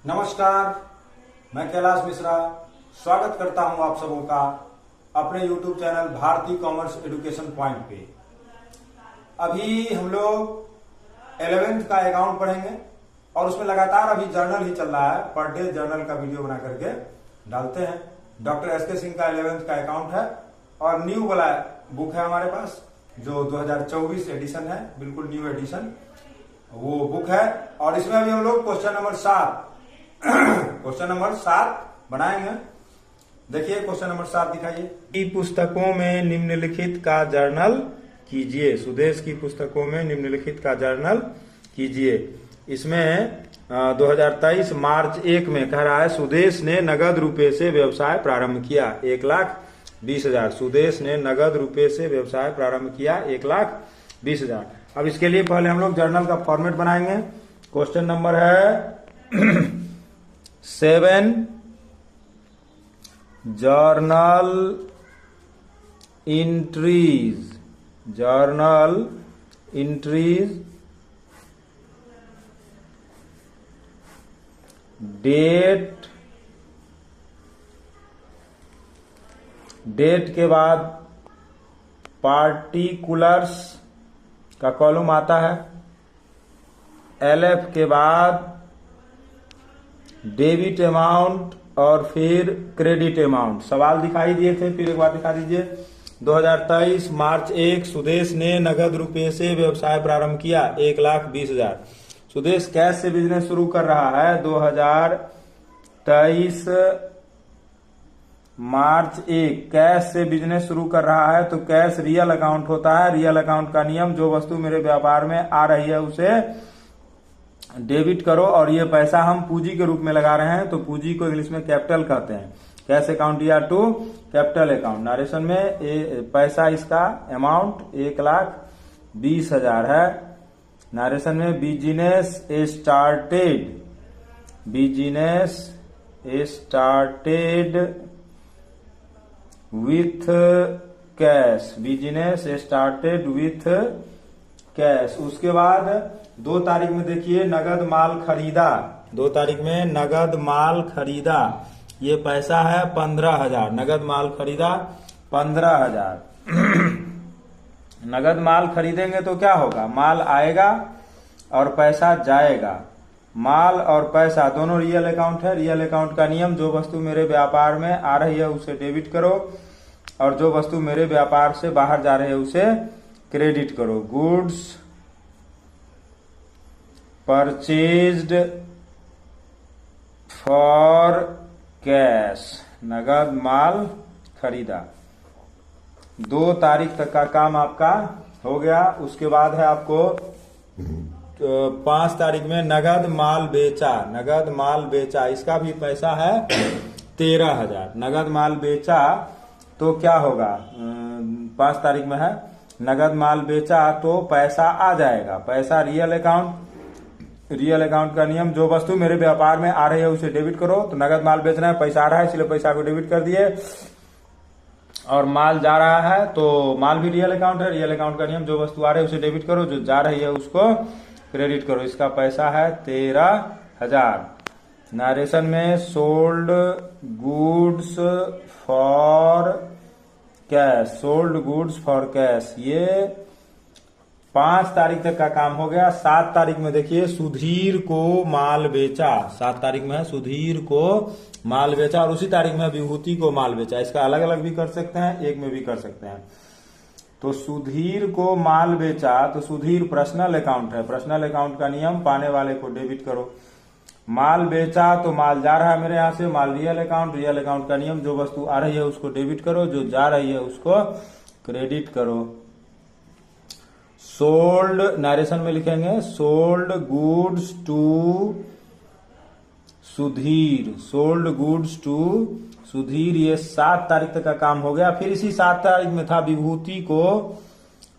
नमस्कार, मैं कैलाश मिश्रा स्वागत करता हूं आप सबों का अपने YouTube channel Bharti commerce education point पे। अभी हम लोग 11th का अकाउंट पढ़ेंगे और उसमें लगातार अभी जर्नल ही चल रहा है। पर डे जर्नल का वीडियो बना करके डालते हैं। डॉक्टर एस के सिंह का 11th का अकाउंट है और न्यू वाला बुक है हमारे पास जो 2024 एडिशन है, बिल्कुल न्यू एडिशन वो बुक है। और इसमें अभी हम लोग क्वेश्चन नंबर 7 बनाएंगे। देखिए क्वेश्चन नंबर 7 दिखाइए। की पुस्तकों में निम्नलिखित का जर्नल कीजिए। सुदेश की पुस्तकों में निम्नलिखित का जर्नल कीजिए। इसमें 2023 मार्च 1 में कह रहा है सुदेश ने नगद रुपए से व्यवसाय प्रारंभ किया 1,20,000। सुदेश ने नगद रुपए से व्यवसाय प्रारंभ किया 1,20,000। अब इसके लिए पहले हम लोग जर्नल का फॉर्मेट बनाएंगे। क्वेश्चन नंबर है 7 जर्नल इंट्रीज डेट के बाद पार्टिकुलर्स का कॉलम आता है। LF के बाद डेबिट अमाउंट और फिर क्रेडिट अमाउंट। सवाल दिखाई दिए थे, फिर एक बार दिखा दीजिए। 2023 मार्च 1 सुदेश ने नगद रुपए से व्यवसाय प्रारंभ किया 1,20,000। सुदेश कैश से बिजनेस शुरू कर रहा है 2023 मार्च 1 कैश से बिजनेस शुरू कर रहा है। तो कैश रियल अकाउंट होता है। रियल अकाउंट का नियम, जो वस्तु मेरे व्यापार में आ रही है उसे डेबिट करो। और ये पैसा हम पूंजी के रूप में लगा रहे हैं तो पूंजी को इंग्लिश में कैपिटल कहते हैं। कैश अकाउंट या टू कैपिटल अकाउंट। नरेशन में पैसा इसका अमाउंट 1,20,000 है। नरेशन में बिजनेस स्टार्टेड विथ कैश। उसके बाद 2 तारीख में देखिए नगद माल खरीदा। 2 तारीख में नगद माल खरीदा, ये पैसा है 15,000। नगद माल खरीदा 15,000। नगद माल खरीदेंगे तो क्या होगा, माल आएगा और पैसा जाएगा। माल और पैसा दोनों रियल अकाउंट है। रियल अकाउंट का नियम, जो वस्तु मेरे व्यापार में आ रही है उसे डेबिट करो और जो वस्तु मेरे व्यापार से बाहर जा रही है उसे क्रेडिट करो। गुड्स परचेज्ड फॉर कैश, नगद माल खरीदा। 2 तारीख तक का काम आपका हो गया। उसके बाद है आपको 5 तारीख में नगद माल बेचा। इसका भी पैसा है 13,000। नगद माल बेचा तो क्या होगा, 5 तारीख में है नगद माल बेचा तो पैसा आ जाएगा। पैसा रियल अकाउंट का नियम, जो वस्तु मेरे व्यापार में आ रही है उसे डेबिट करो। तो नगद माल बेचना है, पैसा आ रहा है इसलिए पैसा को डेबिट कर दिए। और माल जा रहा है तो माल भी रियल अकाउंट है। रियल अकाउंट का नियम, जो वस्तु आ रही है उसे डेबिट करो, जो जा रही है उसको क्रेडिट करो। इसका पैसा है 13,000। नरेशन में सोल्ड गुड्स फॉर कैश, ये 5 तारीख तक का काम हो गया। 7 तारीख में देखिए सुधीर को माल बेचा। 7 तारीख में सुधीर को माल बेचा और उसी तारीख में विभूति को माल बेचा। इसका अलग अलग भी कर सकते हैं, एक में भी कर सकते हैं। तो सुधीर को माल बेचा तो सुधीर पर्सनल अकाउंट है। पर्सनल अकाउंट का नियम, पाने वाले को डेबिट करो। माल बेचा तो माल जा रहा है मेरे यहां से, माल रियल अकाउंट का नियम, जो वस्तु आ रही है उसको डेबिट करो, जो जा रही है उसको क्रेडिट करो। सोल्ड, नरेशन में लिखेंगे सोल्ड गुड्स टू सुधीर, ये 7 तारीख तक का काम हो गया। फिर इसी 7 तारीख में था विभूति को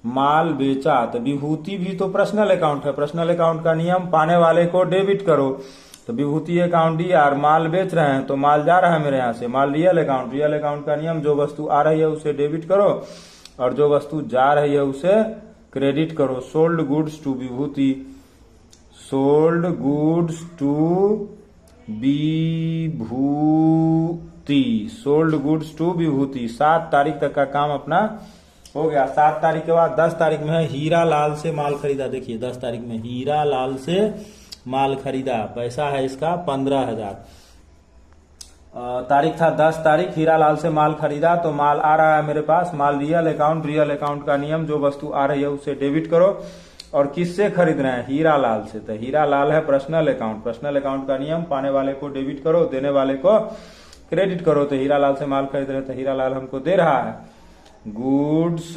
माल बेचा। तो विभूति भी तो पर्सनल अकाउंट है। पर्सनल अकाउंट का नियम, पाने वाले को डेबिट करो। तो विभूति अकाउंट डी और माल बेच रहे हैं तो माल जा रहा है मेरे यहां से, माल रियल अकाउंट का नियम, जो वस्तु आ रही है उसे डेबिट करो और जो वस्तु जा रही है उसे क्रेडिट करो। Sold goods to Vibhuti, sold goods to Vibhuti, sold goods to Vibhuti. 7 तारीख तक का काम अपना हो गया। 7 तारीख के बाद 10 तारीख में है हीरा लाल से माल खरीदा। देखिए 10 तारीख में हीरा लाल से माल खरीदा, पैसा है इसका 15,000। तारीख था 10 तारीख, हीरा लाल से माल खरीदा तो माल आ रहा है मेरे पास। माल रियल अकाउंट, रियल अकाउंट का नियम, जो वस्तु आ रही है उससे डेबिट करो। और किससे खरीद रहे हैं? हीरा लाल से। तो हीरा लाल है पर्सनल अकाउंट, पर्सनल अकाउंट का नियम, पाने वाले को डेबिट करो, देने वाले को क्रेडिट करो। तो हीरा लाल से माल खरीद रहे, तो हीरा लाल हमको दे रहा है। Goods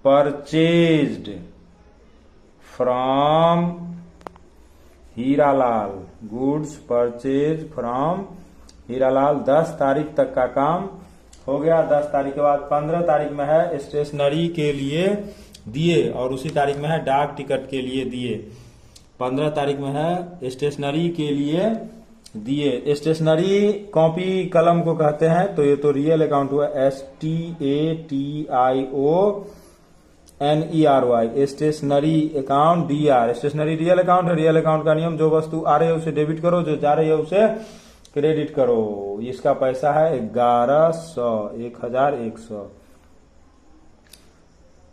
purchased from Hiralal, goods purchase from Hiralal. 10 तारीख तक का काम हो गया। 10 तारीख के बाद 15 तारीख में है स्टेशनरी के लिए दिए, और उसी तारीख में है डाक टिकट के लिए दिए। 15 तारीख में है स्टेशनरी के लिए दिए। स्टेशनरी कॉपी कलम को कहते हैं। तो ये तो रियल अकाउंट हुआ, STATIONERY, stationery account DR। Stationery real account है, रियल अकाउंट का नियम, जो वस्तु आ रही है उसे डेबिट करो, जो जा रही है उसे क्रेडिट करो। इसका पैसा है 1100।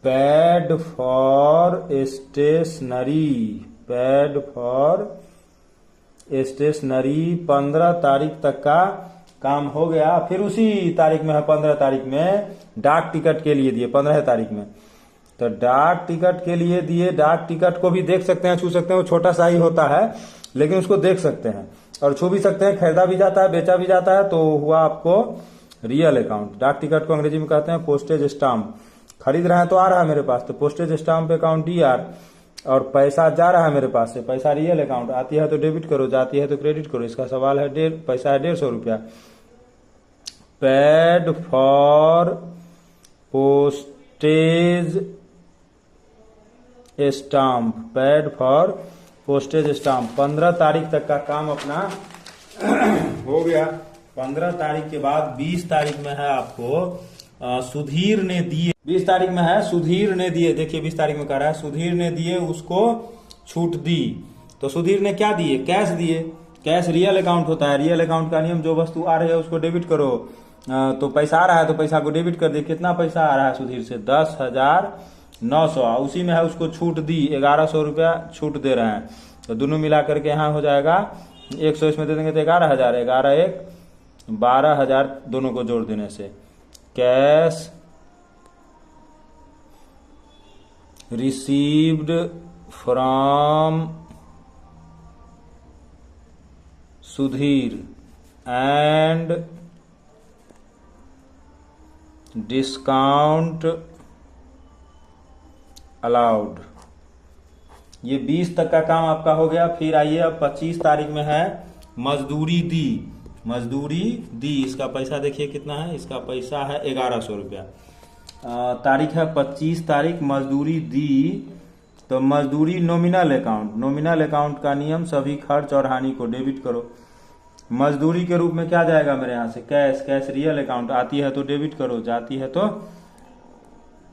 Paid for stationery, paid for stationery 15 तारीख तक का काम हो गया। फिर उसी तारीख में है 15 तारीख में डाक टिकट के लिए दिए। 15 तारीख में तो डाक टिकट के लिए दिए। डाक टिकट को भी देख सकते हैं, छू सकते हैं, वो छोटा सा ही होता है लेकिन उसको देख सकते हैं और छू भी सकते हैं। खरीदा भी जाता है, बेचा भी जाता है। तो हुआ आपको रियल अकाउंट। डाक टिकट को अंग्रेजी में कहते हैं पोस्टेज स्टाम्प। खरीद रहे हैं तो आ रहा है मेरे पास, तो पोस्टेज स्टाम्प अकाउंट DR। और पैसा जा रहा है मेरे पास से, पैसा रियल अकाउंट। आती है तो डेबिट करो, जाती है तो क्रेडिट करो। इसका सवाल है पैसा है 150 रुपया। Paid for postage stamp, paid for postage stamp. 15 तारीख तक का काम अपना हो गया। 15 तारीख के बाद 20 तारीख में है आपको सुधीर ने दिए। 20 तारीख में है सुधीर ने दिए। देखिए 20 तारीख में कह रहा है सुधीर ने दिए, उसको छूट दी। तो सुधीर ने क्या दिए? कैश दिए। कैश रियल अकाउंट होता है, रियल अकाउंट का नियम, जो वस्तु आ रही है उसको डेबिट करो। तो पैसा आ रहा है तो पैसा को डेबिट कर दे। कितना पैसा आ रहा है सुधीर से? 10,900। उसी में है उसको छूट दी, 1100 रुपया छूट दे रहे हैं। तो दोनों मिला करके यहाँ हो जाएगा 100, इसमें दे देंगे तो 11,000, 11 1 12,000 दोनों को जोड़ देने से। Cash received from Sudhir and discount allowed. ये 20 तक का काम आपका हो गया। फिर आइए अब 25 तारीख में है मजदूरी दी। मजदूरी दी, इसका पैसा देखिए कितना है। इसका पैसा है 1100 रुपया। तारीख है 25 तारीख, मजदूरी दी। तो मजदूरी नॉमिनल अकाउंट, नॉमिनल अकाउंट का नियम, सभी खर्च और हानि को डेबिट करो। मजदूरी के रूप में क्या जाएगा मेरे यहाँ से? कैश। Cash real account. आती है तो डेबिट करो, जाती है तो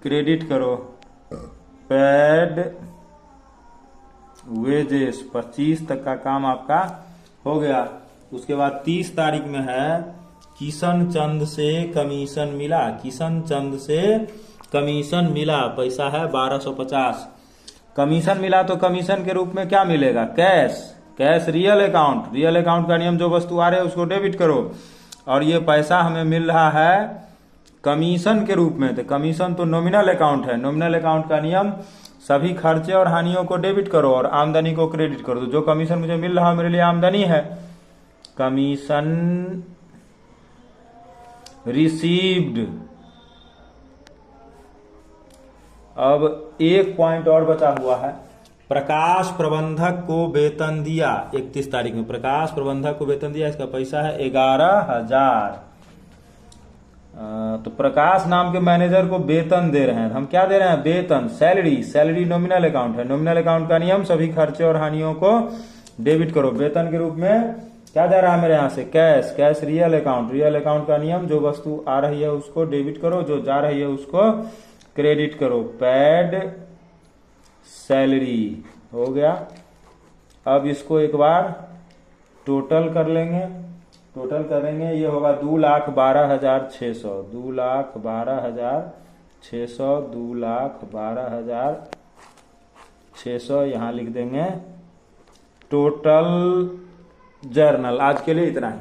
क्रेडिट करो। पेड वेजेस 25 तक का काम आपका हो गया। उसके बाद 30 तारीख में है किशन चंद से कमीशन मिला। किशन चंद से कमीशन मिला, पैसा है 1250। कमीशन मिला तो कमीशन के रूप में क्या मिलेगा? Cash. Cash real account, real account का नियम, जो वस्तु आ रही है उसको डेबिट करो। और ये पैसा हमें मिल रहा है कमीशन के रूप में। तो कमीशन तो नॉमिनल अकाउंट है, नॉमिनल अकाउंट का नियम, सभी खर्चे और हानियों को डेबिट करो और आमदनी को क्रेडिट करो। तो जो कमीशन मुझे मिल रहा है मेरे लिए आमदनी है। Commission received. अब एक पॉइंट और बचा हुआ है। प्रकाश प्रबंधक को वेतन दिया 31 तारीख में। प्रकाश प्रबंधक को वेतन दिया, इसका पैसा है 11,000। तो प्रकाश नाम के मैनेजर को वेतन दे रहे हैं। हम क्या दे रहे हैं? वेतन, सैलरी। सैलरी नॉमिनल अकाउंट है, नॉमिनल अकाउंट का नियम, सभी खर्चे और हानियों को डेबिट करो। वेतन के रूप में क्या जा रहा है मेरे यहाँ से? Cash. Cash real account, real account का नियम, जो वस्तु आ रही है उसको डेबिट करो, जो जा रही है उसको क्रेडिट करो। पेड सैलरी हो गया। अब इसको एक बार टोटल कर लेंगे, टोटल करेंगे, ये होगा 2,12,600, 2,12,600, 2,12,600 यहाँ लिख देंगे। टोटल जर्नल आज के लिए इतना ही।